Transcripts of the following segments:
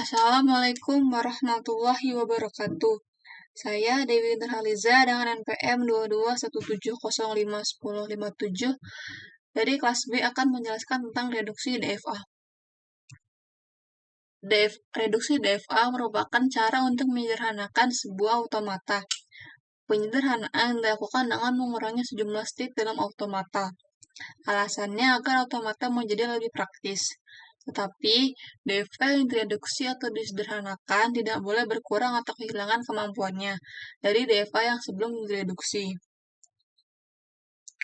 Assalamualaikum warahmatullahi wabarakatuh. Saya Dewi Nurhaliza dengan NPM 2217051057 dari kelas B akan menjelaskan tentang reduksi DFA. Reduksi DFA merupakan cara untuk menyederhanakan sebuah automata. Penyederhanaan dilakukan dengan mengurangi sejumlah state dalam automata. Alasannya agar automata menjadi lebih praktis. Tetapi, DFA yang direduksi atau disederhanakan tidak boleh berkurang atau kehilangan kemampuannya dari DFA yang sebelum direduksi.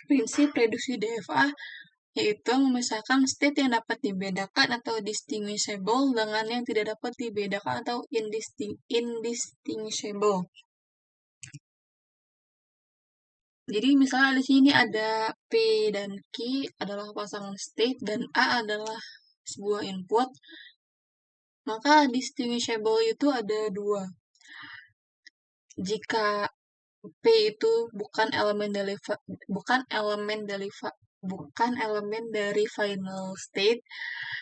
Prinsip reduksi DFA yaitu memisahkan state yang dapat dibedakan atau distinguishable dengan yang tidak dapat dibedakan atau indistinguishable. Jadi misalnya di sini ada P dan Q adalah pasangan state dan A adalah sebuah input, maka distinguishable itu ada dua. Jika P itu bukan elemen dari final state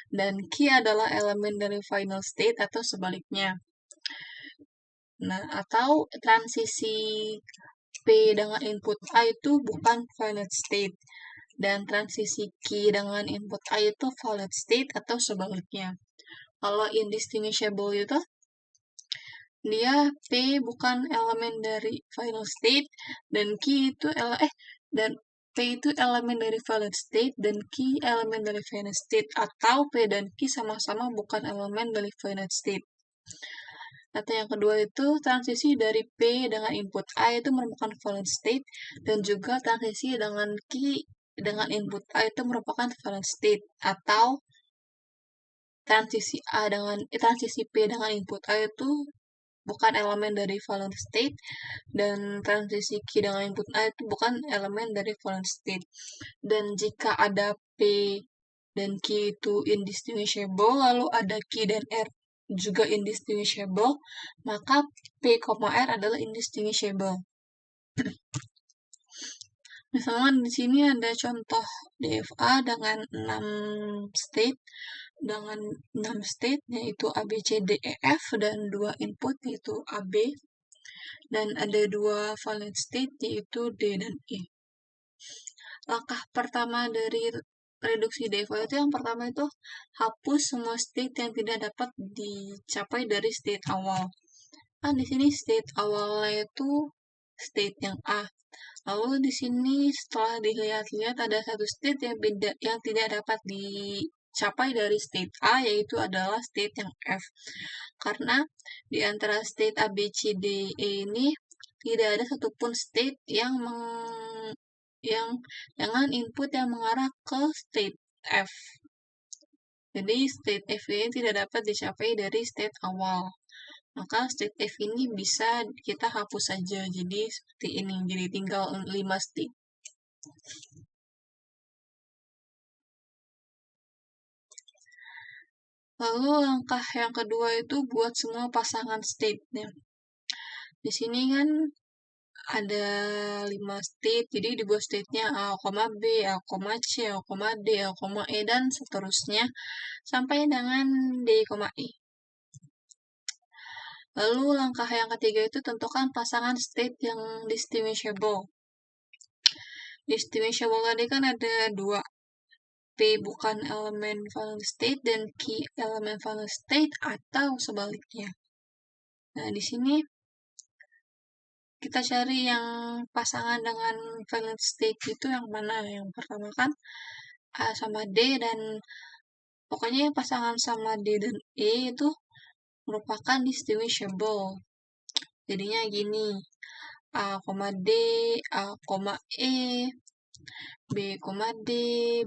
dan Q adalah elemen dari final state atau sebaliknya. Nah, atau transisi P dengan input A itu bukan valid state dan transisi Q dengan input A itu valid state atau sebaliknya. Kalau indistinguishable itu dia P bukan elemen dari final state dan Q itu dan P itu elemen dari valid state dan Q elemen dari final state, atau P dan Q sama-sama bukan elemen dari final state. Atau yang kedua itu transisi dari P dengan input A itu merupakan valid state dan juga transisi dengan Q dengan input A itu merupakan valid state, atau transisi P dengan input A itu bukan elemen dari valid state dan transisi Q dengan input A itu bukan elemen dari valid state. Dan jika ada P dan Q itu indistinguishable, lalu ada Q dan R juga indistinguishable, maka P, R adalah indistinguishable. Misalnya di sini ada contoh DFA dengan 6 state, yaitu A, B, C, D, E, F dan 2 input yaitu A, B, dan ada 2 valid state yaitu D dan E. Langkah pertama dari reduksi DFA itu yang pertama itu hapus semua state yang tidak dapat dicapai dari state awal. Kan di sini state awalnya itu state yang A. Lalu di sini setelah dilihat-lihat ada satu state yang tidak dapat dicapai dari state A, yaitu adalah state yang F. Karena di antara state A, B, C, D, E ini tidak ada satupun state yang dengan input yang mengarah ke state F. Jadi state F ini tidak dapat dicapai dari state awal. Maka state F ini bisa kita hapus saja. Jadi seperti ini. Jadi tinggal 5 state. Lalu langkah yang kedua itu buat semua pasangan state-nya. Di sini kan ada 5 state, jadi dibuat state-nya A, B, A, C, A, D, A, E, dan seterusnya sampai dengan D, E. Lalu langkah yang ketiga itu tentukan pasangan state yang distinguishable. Distinguishable tadi kan ada 2. P bukan elemen valid state dan Q elemen valid state atau sebaliknya. Nah, di sini kita cari yang pasangan dengan valid state itu yang mana? Yang pertama kan A sama D, dan pokoknya yang pasangan sama D dan E itu merupakan distinguishable. Jadinya gini, A, D, A, E, B, D,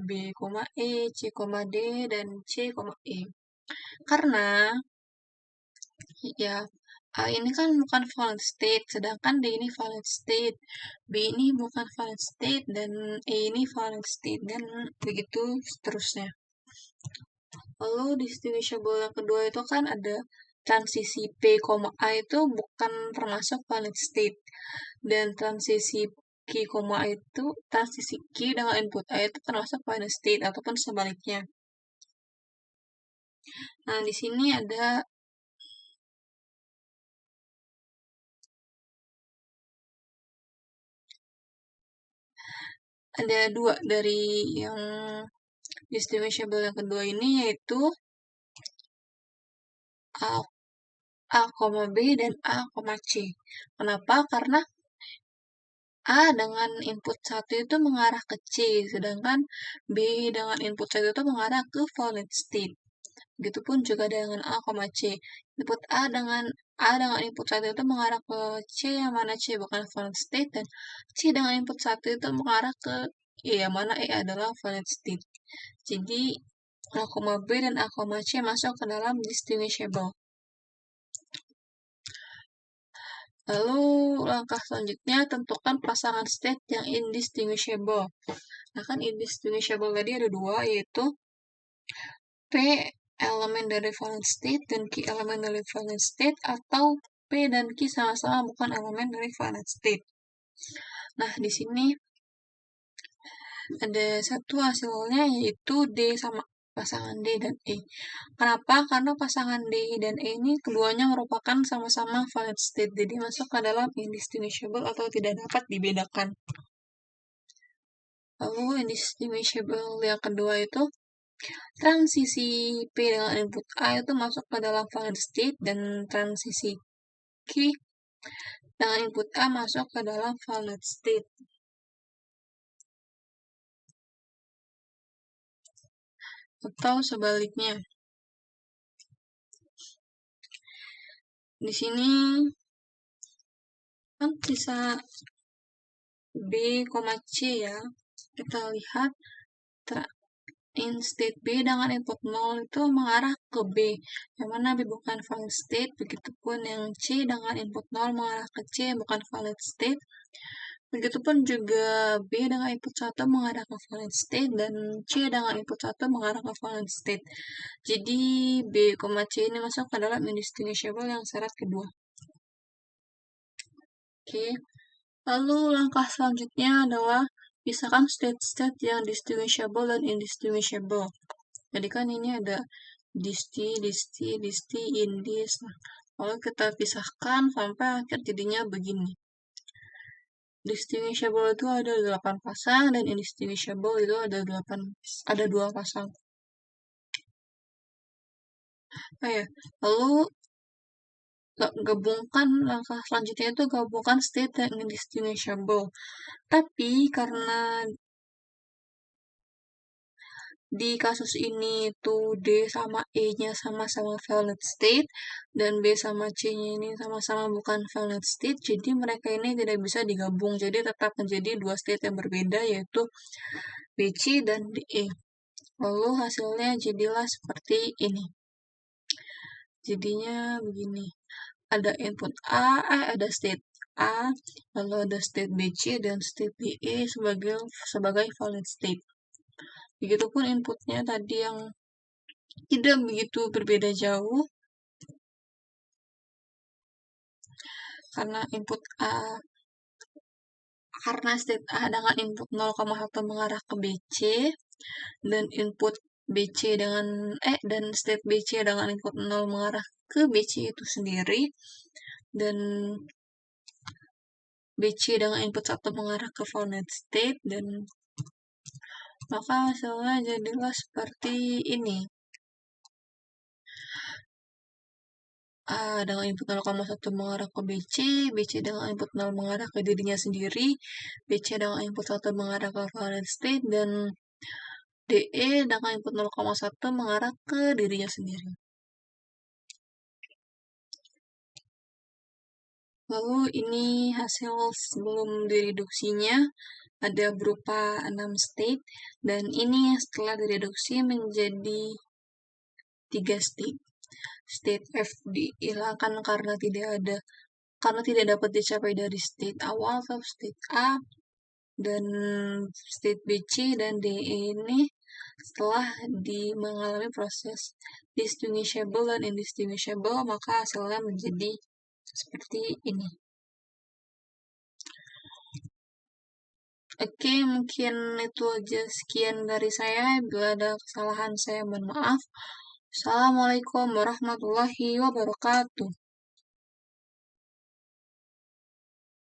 B, E, C, D, dan C, E. Karena ya A ini kan bukan valid state, sedangkan D ini valid state, B ini bukan valid state, dan E ini valid state, dan begitu seterusnya. Lalu distinguishable yang kedua itu kan ada transisi P, A itu bukan termasuk valid state, dan transisi Q, A itu transisi Q dengan input A itu termasuk valid state ataupun sebaliknya. Nah, di sini ada ada dua dari yang distinguishable yang kedua ini, yaitu A, B dan A, C. Kenapa? Karena A dengan input 1 itu mengarah ke C, sedangkan B dengan input 1 itu mengarah ke valid state. Begitupun juga dengan A, C. Input A dengan input 1 itu mengarah ke C, yang mana C bukan valid state, dan C dengan input 1 itu mengarah ke E, yang mana E adalah valid state. Jadi A, B dan A, C masuk ke dalam distinguishable. Lalu langkah selanjutnya, tentukan pasangan state yang indistinguishable. Nah kan indistinguishable tadi ada dua, yaitu P elemen dari valid state dan Q elemen dari valid state, atau P dan Q sama-sama bukan elemen dari valid state. Nah di sini ada satu hasilnya, yaitu D sama pasangan D dan E. Kenapa? Karena pasangan D dan E ini keduanya merupakan sama-sama valid state, jadi masuk ke dalam indistinguishable atau tidak dapat dibedakan. Lalu indistinguishable yang kedua itu, transisi P dengan input A itu masuk ke dalam valid state, dan transisi Q dengan input A masuk ke dalam valid state. Atau sebaliknya. Di sini kan bisa B, C ya. Kita lihat in state B dengan input 0 itu mengarah ke B, yang mana B bukan valid state, begitupun yang C dengan input 0 mengarah ke C, bukan valid state. Begitupun juga B dengan input 1 mengarah ke valid state, dan C dengan input 1 mengarah ke valid state. Jadi B, C ini masuk ke dalam indistinguishable yang syarat kedua. Oke. Lalu langkah selanjutnya adalah pisahkan state-state yang distinguishable dan indistinguishable. Jadi kan ini ada disti, indis. Lalu kita pisahkan sampai akhir jadinya begini. Distinguishable itu ada 8 pasang, dan indistinguishable itu ada 2 pasang. Lalu gabungkan, langkah selanjutnya itu gabungkan state dan indistinguishable. Tapi karena di kasus ini tuh D sama E-nya sama-sama valid state, dan B sama C-nya ini sama-sama bukan valid state, jadi mereka ini tidak bisa digabung, jadi tetap menjadi dua state yang berbeda, yaitu BC dan DE. Lalu hasilnya jadilah seperti ini. Jadinya begini. Ada input ada state A, lalu ada state BC dan state DE sebagai valid state. Begitupun inputnya tadi yang tidak begitu berbeda jauh, karena state A dengan input 0,1 mengarah ke BC, dan input BC dan state BC dengan input 0 mengarah ke BC itu sendiri, dan BC dengan input 1 mengarah ke valid state, dan maka hasilnya jadilah seperti ini. A dengan input 0,1 mengarah ke BC, BC dengan input 0 mengarah ke dirinya sendiri, BC dengan input 1 mengarah ke valid state, dan DE dengan input 0,1 mengarah ke dirinya sendiri. Lalu ini hasil sebelum direduksinya, ada berupa 6 state, dan ini setelah direduksi menjadi 3 state. State F dihilangkan karena tidak dapat dicapai dari state awal atau state A, dan state BC dan DE ini setelah mengalami proses distinguishable dan indistinguishable, maka hasilnya menjadi seperti ini. Oke, mungkin itu aja, sekian dari saya. Bila ada kesalahan saya mohon maaf. Assalamualaikum warahmatullahi wabarakatuh.